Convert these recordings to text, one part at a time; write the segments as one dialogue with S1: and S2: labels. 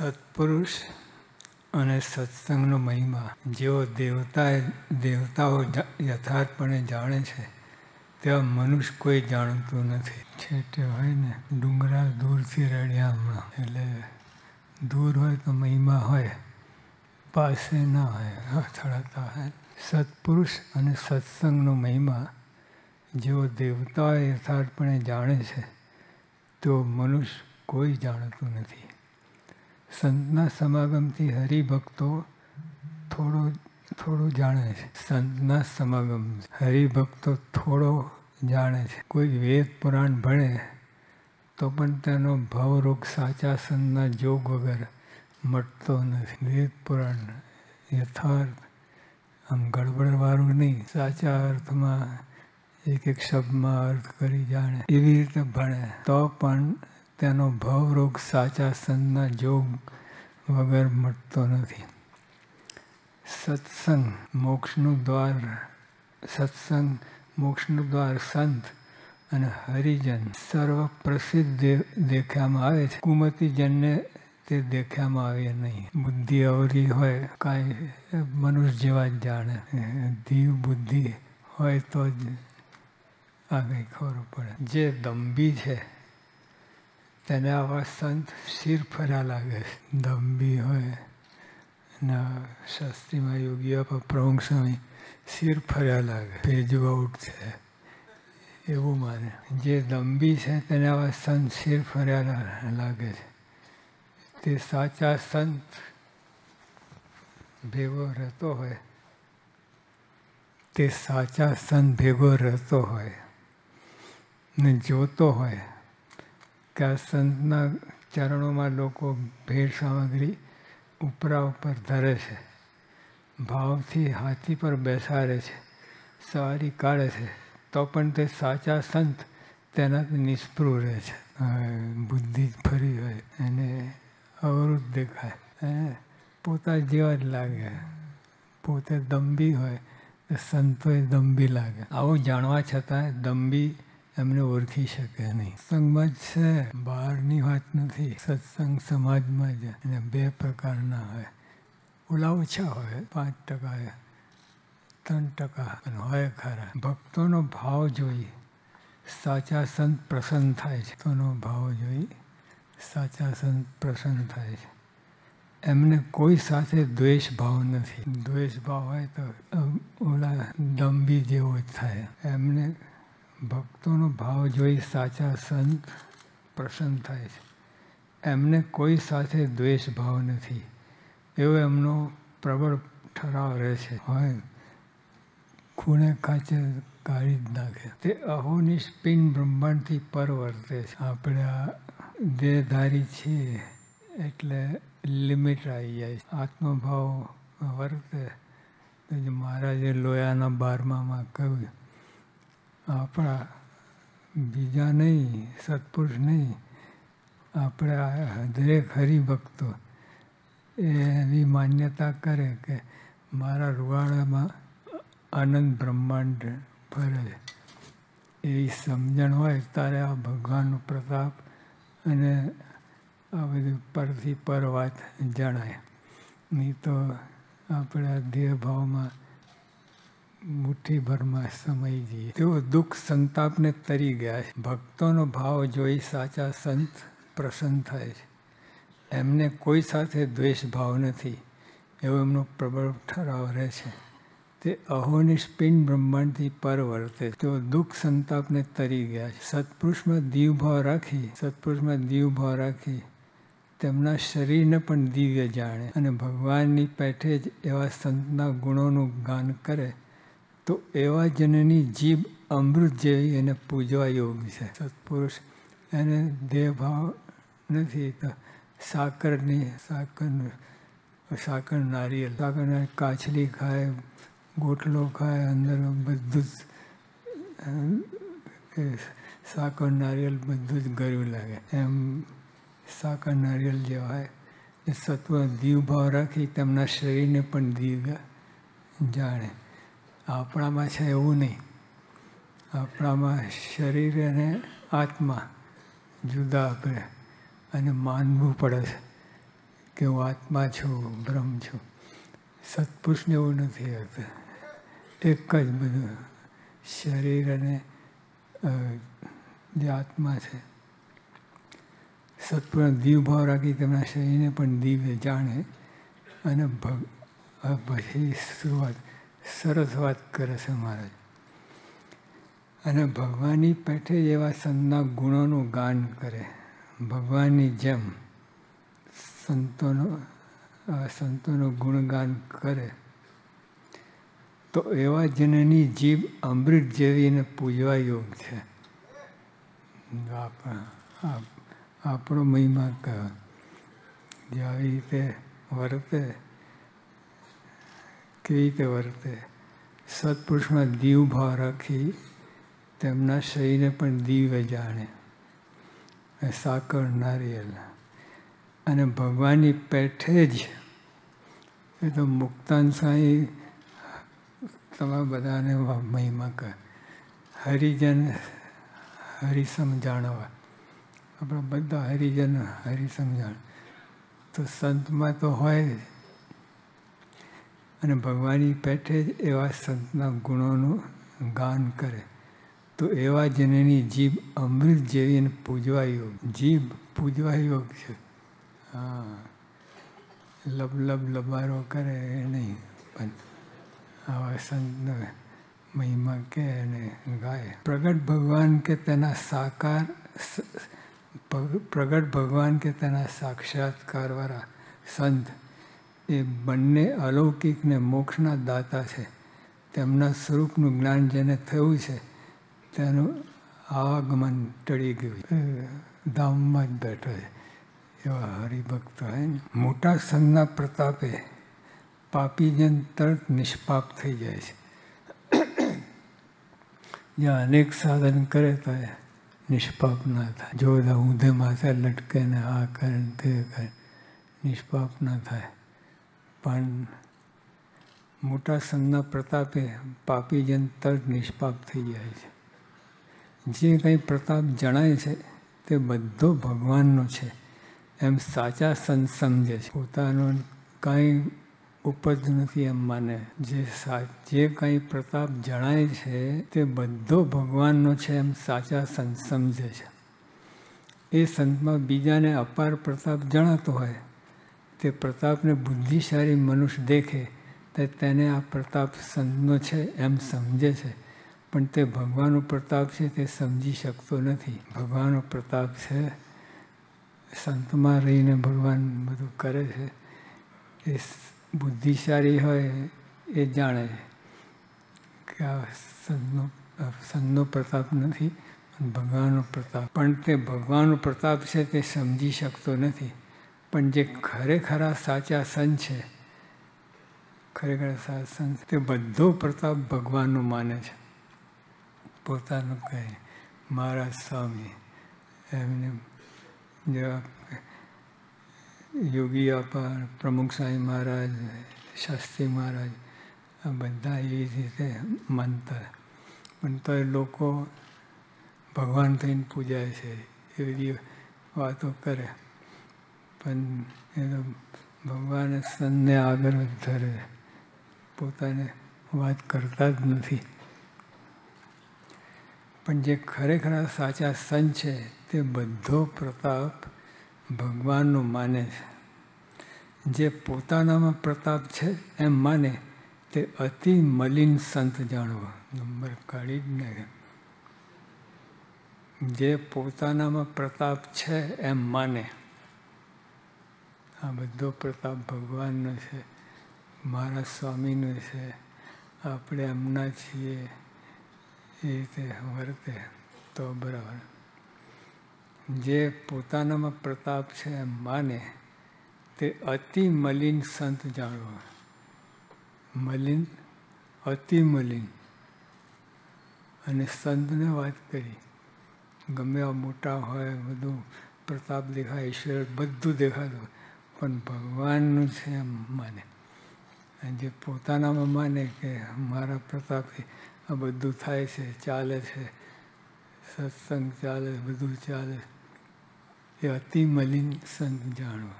S1: સત્પુરુષ અને સત્સંગનો મહિમા જેઓ દેવતાઓ યથાર્થપણે જાણે છે તેવા મનુષ્ય કોઈ જાણતું નથી. છેટે હોય ને ડુંગરા દૂરથી રડ્યા હમણાં, એટલે દૂર હોય તો મહિમા હોય, પાસે ના હોય અથડાતા હોય. સત્પુરુષ અને સત્સંગનો મહિમા જેઓ દેવતાઓ યથાર્થપણે જાણે છે તેઓ મનુષ્ય કોઈ જાણતું નથી. સંતના સમાગમથી હરિભક્તો થોડું જાણે છે. સંતના સમાગમ હરિભક્તો થોડો જાણે છે. કોઈ વેદ પુરાણ ભણે તો પણ તેનો ભવરોગ સાચા સંતના જોગ વગર મટતો નથી. વેદ પુરાણ યથાર્થ આમ ગડબડવાળું નહીં, સાચા અર્થમાં એક શબ્દમાં અર્થ કરી જાણે એવી રીતે ભણે તો પણ તેનો ભવરોગ સાચા સંતના જોગ વગર મટતો નથી. સત્સંગ મોક્ષનું દ્વાર સંત અને હરિજન સર્વ પ્રસિદ્ધ દેખાવામાં આવે છે. કુમતીજનને તે દેખાવામાં આવે નહીં. બુદ્ધિ અવરી હોય કાંઈ મનુષ્ય જેવા જ જાણે. દીવ બુદ્ધિ હોય તો જ આ કંઈ ખબર પડે. જે દંભી છે તેને આવા સંત શિર ફર્યા લાગે છે. દંભી હોય અને શાસ્ત્રીમાં યોગીઓ પર પ્રમુખ સ્વામી શિર ફર્યા લાગે, પેજ આઉટ છે એવું માને. જે દંભી છે તેને આવા સંત શિર ફર્યા લાગે છે. તે સાચા સંત ભેગો રહેતો હોય ને જોતો હોય કે આ સંતના ચરણોમાં લોકો ભેટ સામગ્રી ઉપરા ઉપર ધરે છે, ભાવથી હાથી પર બેસાડે છે, સવારી કાઢે છે, તો પણ તે સાચા સંત તેનાથી નિષ્પૃહ રહે છે. બુદ્ધિ ફરી હોય એને અવરોધ દેખાય, એને પોતા જેવા જ લાગે. પોતે દંભી હોય તો સંતોય દંભી લાગે. આવું જાણવા છતાં દંભી એમને ઓળખી શકે નહીં. સત્સંગમાં જ છે, બહારની વાત નથી. સત્સંગ સમાજમાં જ. અને 2 પ્રકારના હોય. ઓલા ઓછા હોય, 5%, 3% પણ હોય ખરા. ભક્તોનો ભાવ જોઈ સાચા સંત પ્રસન્ન થાય છે. ભક્તોનો ભાવ જોઈ સાચા સંત પ્રસન્ન થાય છે. એમને કોઈ સાથે દ્વેષ ભાવ નથી. દ્વેષ ભાવ હોય તો ઓલા દંભી જેવો જ થાય. એમને ભક્તોનો ભાવ જોઈ સાચા સંત પ્રસન્ન થાય છે. એમને કોઈ સાથે દ્વેષ ભાવ નથી એવો એમનો પ્રબળ ઠરાવ રહે છે. હોય ખૂણે ખાંચે કાઢી જ નાખે. તે અહોનિશ પિંડ બ્રહ્માંડથી પર વર્તે છે. આપણે આ દેહધારી છીએ એટલે લિમિટ આવી જાય છે. આત્મભાવ વર્તે તો મહારાજે લોયાના 12માં કહ્યું, આપણા બીજા નહીં, સત્પુરુષ નહીં, આપણે દરેક હરિભક્તો એવી માન્યતા કરે કે મારા રૂવાડામાં અનંત બ્રહ્માંડ ફરે છે. એવી સમજણ હોય ત્યારે આ ભગવાનનો પ્રતાપ અને આ બધી પરથી પર વાત જણાય. નહીં તો આપણે આ દેહભાવમાં મુઠ્ઠીભરમાં સમાઈ જઈએ. તેઓ દુઃખ સંતાપને તરી ગયા છે. ભક્તોનો ભાવ જોઈ સાચા સંત પ્રસન્ન થાય છે. એમને કોઈ સાથે દ્વેષ ભાવ નથી એવો એમનો પ્રબળ ઠરાવ રહે છે. તે અહોનિશ પિંડ બ્રહ્માંડથી પર વર્તે. તેઓ દુઃખ સંતાપને તરી ગયા છે. સત્પુરુષમાં દીવભાવ રાખી તેમના શરીરને પણ દિવ્ય જાણે અને ભગવાનની પેઠે જ એવા સંતના ગુણોનું ગાન કરે તો એવા જનની જીભ અમૃત જેવી એને પૂજવા યોગ્ય છે. સત્પુરુષ એને દેહભાવ નથી તો સાકર નારિયેલ કાચલી ખાય, ગોટલો ખાય, અંદર બધું જ સાકર નારિયેલ બધું જ ગળ્યું લાગે. એમ સાકર નારિયેલ જે હોય એ સત્વ દીવભાવ રાખી તેમના શરીરને પણ દિવ્ય જાણે. આપણામાં છે એવું નહીં. આપણામાં શરીર અને આત્મા જુદા આપણે અને માનવું પડે છે કે હું આત્મા છું, બ્રહ્મ છું. સત્પુરુષને એવું નથી હોતું. એક જ બધું શરીર અને જે આત્મા છે. સત્પુરુષ દીવભાવ રાખી તેમના શરીરને પણ દિવ્ય જાણે. અને પછી શરૂઆત સરસ વાત કરે છે મહારાજ. અને ભગવાનની પેઠે એવા સંતના ગુણોનું ગાન કરે. ભગવાનની જેમ સંતોનું ગુણગાન કરે તો એવા જનની જીભ અમૃત જેવીને પૂજવા યોગ છે. આપણો મહિમા કહ્યો. જે આવી રીતે વર્તે, કેવી રીતે વર્તે? સત્પુરુષમાં દીવ ભાવ રાખી તેમના શરીરને પણ દિવ્ય જાણે. સાકર નારિયેલ અને ભગવાનની પેઠે જ એ તો મુક્તાન સાંઈ તમારા બધાને મહિમા કહે. હરિજન હરિસમ જાણવા. આપણા બધા હરિજન હરિસમ જાણ. તો સંતમાં તો હોય જ. અને ભગવાનની પેઠે જ એવા સંતના ગુણોનું ગાન કરે તો એવા જનની જીભ અમૃત જેવીને પૂજવા યોગ. જીભ પૂજવા યોગ છે. હા, લબારો કરે એ નહીં, પણ આવા સંતનો મહિમા કહે અને ગાય. પ્રગટ ભગવાન કે તેના સાકાર પ્રગટ ભગવાન કે તેના સાક્ષાત્કારવાળા સંત એ બંને અલૌકિક ને મોક્ષના દાતા છે. તેમના સ્વરૂપનું જ્ઞાન જેને થયું છે તેનું આવાગમન ટળી ગયું. ધામમાં જ બેઠો છે. એવા હરિભક્ત હોય ને. મોટા સંતના પ્રતાપે પાપીજન તરત નિષ્પાપ થઈ જાય છે. જ્યાં અનેક સાધન કરે તો નિષ્પાપ ના થાય. જો ઊંધે માથે લટકે ને આ કરે ને તે કરે, નિષ્પાપ ના થાય. પણ મોટા સંતના પ્રતાપે પાપીજન તરત નિષ્પાપ થઈ જાય છે. જે કંઈ પ્રતાપ જણાય છે તે બધો ભગવાનનો છે એમ સાચા સંત સમજે છે. પોતાનું કાંઈ ઉપજ નથી એમ માને. જે કંઈ પ્રતાપ જણાય છે તે બધો ભગવાનનો છે એમ સાચા સંત સમજે છે. એ સંતમાં બીજાને અપાર પ્રતાપ જણાતો હોય તે પ્રતાપને બુદ્ધિશાળી મનુષ્ય દેખે તો તેને આ પ્રતાપ સંતનો છે એમ સમજે છે. પણ તે ભગવાનનો પ્રતાપ છે તે સમજી શકતો નથી. ભગવાનનો પ્રતાપ છે. સંતમાં રહીને ભગવાન બધું કરે છે. એ બુદ્ધિશાળી હોય એ જાણે કે આ સંતનો પ્રતાપ નથી, ભગવાનનો પ્રતાપ. પણ તે ભગવાનનો પ્રતાપ છે તે સમજી શકતો નથી. પણ જે ખરેખરા સાચા સંત છે, ખરેખર સાચા સંત તે બધો પ્રતાપ ભગવાનનો માને છે. પોતાનું કહે મહારાજ સ્વામી એમને જેવા યોગી આપા, પ્રમુખ સ્વામી મહારાજ, શાસ્ત્રી મહારાજ આ બધા એવી રીતે માનતા. પણ તો એ લોકો ભગવાન થઈને પૂજાય છે એવી વાતો કરે. પણ એ તો ભગવાન સંતને આગળ જ ધરે, પોતાને વાત કરતા જ નથી. પણ જે ખરેખર સાચા સંત છે તે બધો પ્રતાપ ભગવાનનો માને છે. જે પોતાનામાં પ્રતાપ છે એમ માને તે અતિ મલિન સંત જાણવો. નંબર કાઢી જ નાખે. જે પોતાનામાં પ્રતાપ છે એમ માને આ બધો પ્રતાપ ભગવાનનો છે, મારા સ્વામીનો છે, આપણે એમના છીએ એ રીતે વર્તે તો બરાબર. જે પોતાનામાં પ્રતાપ છે એમ માને તે અતિ મલિન સંત જાણવો. મલિન, અતિ મલિન. અને સંતને વાત કરી. ગમે આ મોટા હોય, બધું પ્રતાપ દેખાય, ઈશ્વર બધું દેખાતું, પણ ભગવાનનું છે એમ માને. અને જે પોતાનામાં માને કે મારા પ્રતાપથી આ બધું થાય છે, ચાલે છે, સત્સંગ ચાલે, બધું ચાલે, એ અતિ મલિન સંત જાણો.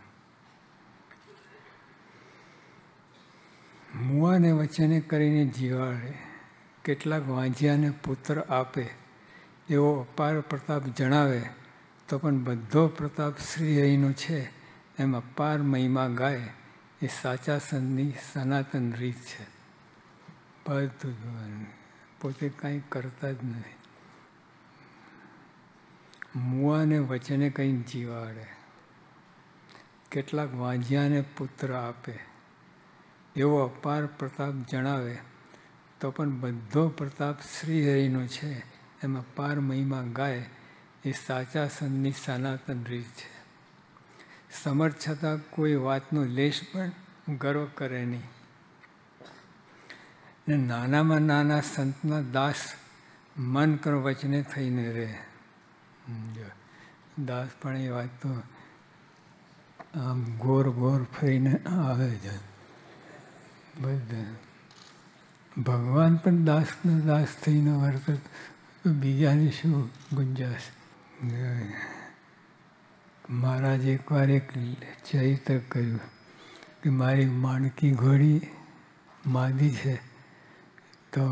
S1: મુવાને વચને કરીને જીવાડે, કેટલાક વાંઝિયાને પુત્ર આપે, એવો અપાર પ્રતાપ જણાવે, તો પણ બધો પ્રતાપ શ્રીહરિનો છે એમ અપાર મહિમા ગાય, એ સાચા સંતની સનાતન રીત છે. બધું જોવાનું, પોતે કાંઈ કરતા જ નથી. મુવાને વચને કંઈ જીવાડે, કેટલાક વાંઝિયાને પુત્ર આપે, એવો અપાર પ્રતાપ જણાવે, તો પણ બધો પ્રતાપ શ્રીહરિનો છે એમ અપાર મહિમા ગાય, એ સાચા સંતની સનાતન રીત છે. સમર્થ છતાં કોઈ વાતનો લેશ પણ ગર્વ કરે નહીં. ને નાનામાં નાના સંતના દાસ મન કર વચને થઈને રહે. દાસ પણ એ વાત તો આમ ગોર ગોર ફરીને આવે છે બધા. ભગવાન પણ દાસનો દાસ થઈને વર્તે તો બીજાની શું ગુંજાશ. મહારાજ એકવાર એક ચરિત્ર કર્યું કે મારી માણકી ઘોડી માદી છે, તો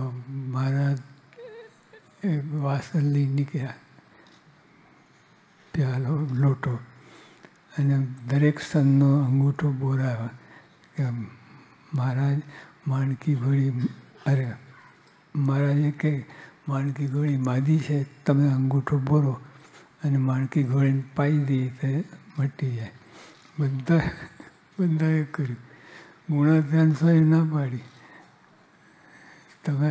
S1: મહારાજ એક વાસણ લઈ નીકળ્યા, પ્યાલો લોટો, અને દરેક સંતનો અંગૂઠો બોલાવ્યો કે મહારાજ માણકી ઘોડી, અરે મહારાજે કે માણકી ઘોડી માદી છે, તમે અંગૂઠો બોલો અને માણકી ઘોડીને પાઈ દઈએ તો મટી જાય. બધાએ કર્યું. ગુણાત્યાન સ્વામી ના પાડી, તમે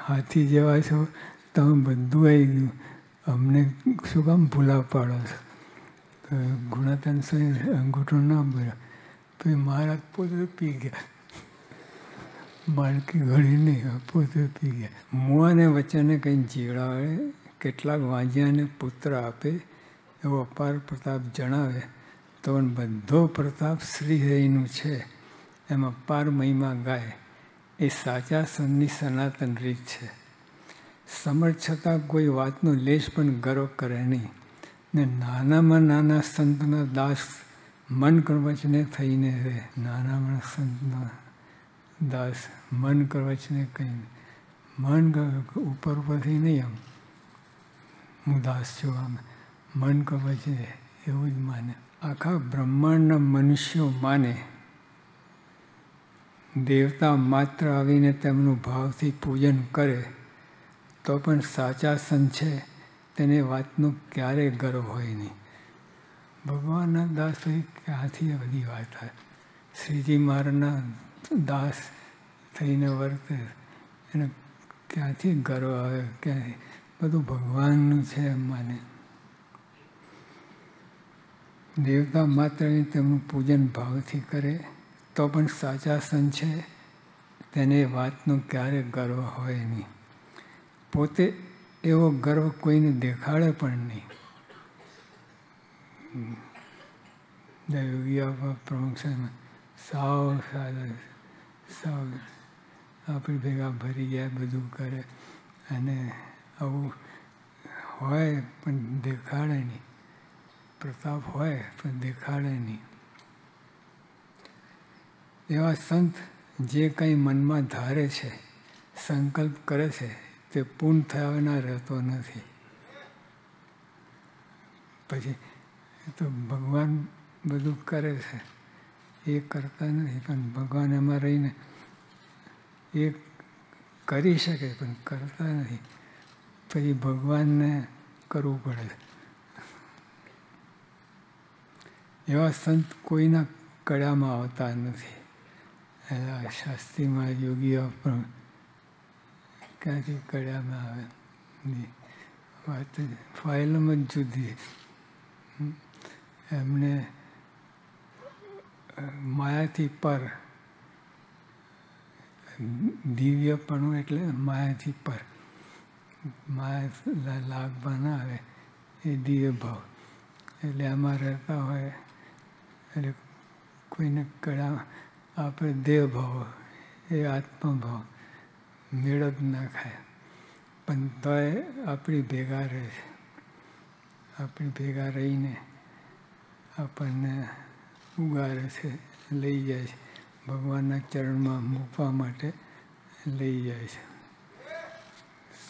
S1: હાથી જેવા છો, તમે બધું આવી ગયું, અમને શું કામ ભૂલા પાડો છો. ગુણાત્યાન સ્વામી અંગૂઠો ના બોલ્યો, પછી મહારાજ પોતે પી ગયા. માણકી ઘડી નહીં, પોતે પી ગયા. મુવાને વચને કંઈ જીવડાવે, કેટલાક વાંઝિયાને પુત્ર આપે, એવો અપાર પ્રતાપ જણાવે, તો પણ બધો પ્રતાપ શ્રીહરિનું છે એમ અપાર મહિમા ગાય, એ સાચા સંતની સનાતન રીત છે. સમર્થ છતાં કોઈ વાતનો લેશ પણ ગર્વ કરે નહીં. ને નાનામાં નાના સંતના દાસ મન કર વચને થઈને રહે. નાનામાં સંતના દાસ મન કર વચને કંઈ મન ઉપર ઉપરથી નહીં, આમ હું દાસ છું, આમ મન કર વચને એવું જ માને. આખા બ્રહ્માંડના મનુષ્યો માને, દેવતા માત્ર આવીને તેમનું ભાવથી પૂજન કરે, તો પણ સાચા સંત છે તેને વાતનું ક્યારેય ગર્વ હોય નહીં. ભગવાનના દાસ પછી ક્યાંથી આ બધી વાત આવે. શ્રીજી મહારાજના દાસ થઈને વર્તે, એને ક્યાંથી ગર્વ આવે, ક્યાંથી બધું ભગવાનનું છે એમ માને. દેવતા માત્ર તેમનું પૂજન ભાવથી કરે, તો પણ સાચા સંત છે તેને વાતનો ક્યારેય ગર્વ હોય નહીં. પોતે એવો ગર્વ કોઈને દેખાડે પણ નહીં. યોગી પ્રમુખ સાવ સાદા, સાવ આપણી ભેગા ભરી ગયા, બધું કરે, અને આવું હોય પણ દેખાડે નહીં. પ્રતાપ હોય પણ દેખાડે નહીં. એવા સંત જે કંઈ મનમાં ધારે છે, સંકલ્પ કરે છે, તે પૂર્ણ થયા વિના રહેતો નથી. પછી તો ભગવાન બધું કરે છે, એ કરતા નથી, પણ ભગવાન એમાં રહીને એ કરી શકે પણ કરતા નથી. પછી ભગવાનને કરવું પડે. એવા સંત કોઈના કળામાં આવતા નથી. શાસ્ત્રીમાં યોગીઓ પણ ક્યાંથી કળામાં આવે, વાત ફાઇલમાં જ જુદી. એમને માયાથી પર, દિવ્યપણું એટલે માયાથી પર, માયા લાભમાં ના આવે, એ દિવ્ય ભાવ. એટલે આમાં રહેતા હોય, એટલે કોઈને કળા આપણે દેહ ભાવ, એ આત્મભાવ મેળ જ ના ખાય. પણ તોય આપણી ભેગા રહે છે. આપણી ભેગા રહીને આપણને ઉગારે છે, લઈ જાય છે, ભગવાનના ચરણમાં મૂકવા માટે લઈ જાય છે.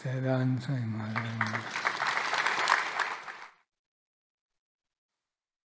S1: સદાનંદ સ્વામી મહારાજ.